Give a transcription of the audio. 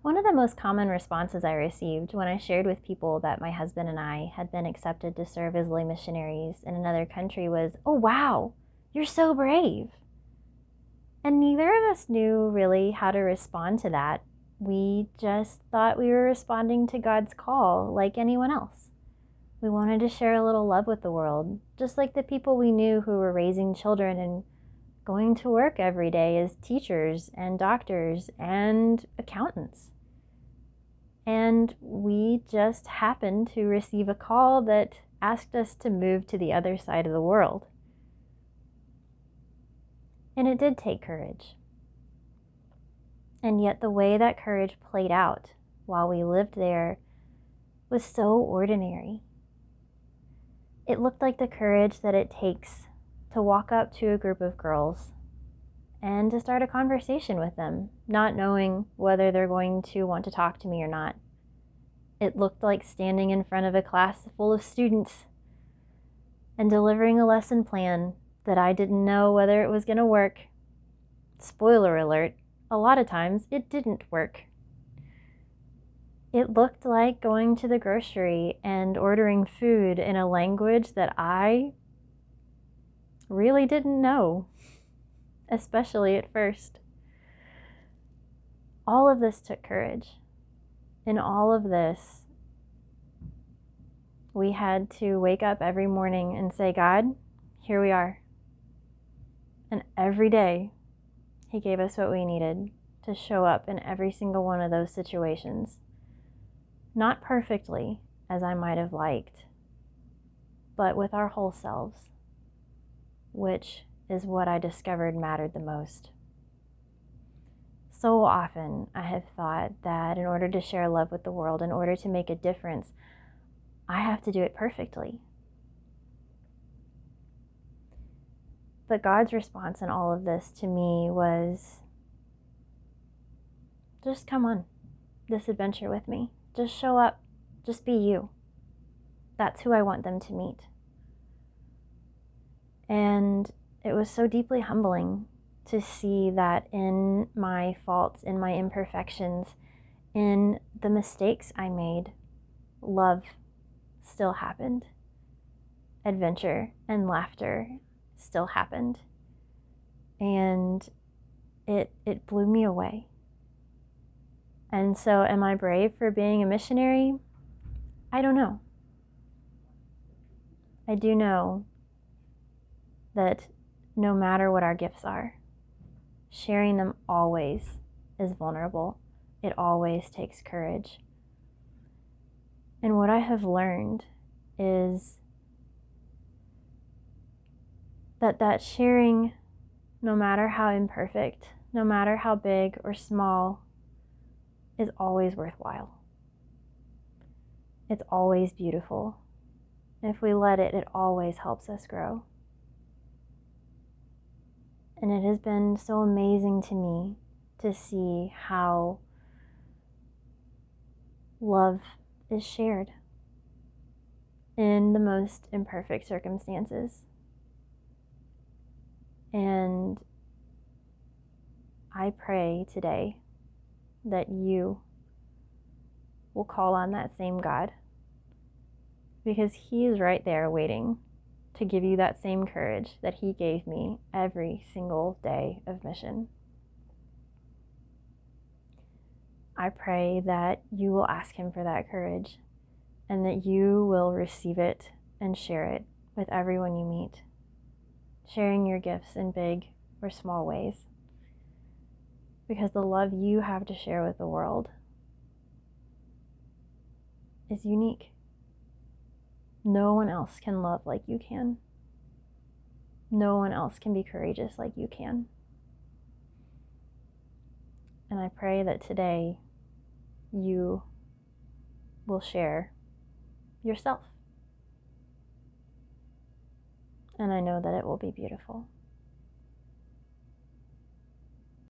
One of the most common responses I received when I shared with people that my husband and I had been accepted to serve as lay missionaries in another country was, "Oh, wow, you're so brave." And neither of us knew really how to respond to that. We just thought we were responding to God's call like anyone else. We wanted to share a little love with the world, just like the people we knew who were raising children and going to work every day as teachers and doctors and accountants. And we just happened to receive a call that asked us to move to the other side of the world. And it did take courage. And yet the way that courage played out while we lived there was so ordinary. It looked like the courage that it takes to walk up to a group of girls and to start a conversation with them, not knowing whether they're going to want to talk to me or not. It looked like standing in front of a class full of students and delivering a lesson plan that I didn't know whether it was going to work. Spoiler alert, a lot of times it didn't work. It looked like going to the grocery and ordering food in a language that I really didn't know, especially at first. All of this took courage. In all of this, we had to wake up every morning and say, "God, here we are." And every day, He gave us what we needed to show up in every single one of those situations. Not perfectly, as I might have liked, but with our whole selves, which is what I discovered mattered the most. So often I have thought that in order to share love with the world, in order to make a difference, I have to do it perfectly. But God's response in all of this to me was, just come on this adventure with me. Just show up. Just be you. That's who I want them to meet. And it was so deeply humbling to see that in my faults, in my imperfections, in the mistakes I made, love still happened. Adventure and laughter still happened. And it blew me away. And so, am I brave for being a missionary? I don't know. I do know that no matter what our gifts are, sharing them always is vulnerable. It always takes courage. And what I have learned is that sharing, no matter how imperfect, no matter how big or small, is always worthwhile. It's always beautiful. If we let it, it always helps us grow. And it has been so amazing to me to see how love is shared in the most imperfect circumstances. And I pray today that you will call on that same God, because He is right there waiting to give you that same courage that He gave me every single day of mission. I pray that you will ask Him for that courage and that you will receive it and share it with everyone you meet, sharing your gifts in big or small ways, because the love you have to share with the world is unique. No one else can love like you can. No one else can be courageous like you can. And I pray that today you will share yourself. And I know that it will be beautiful.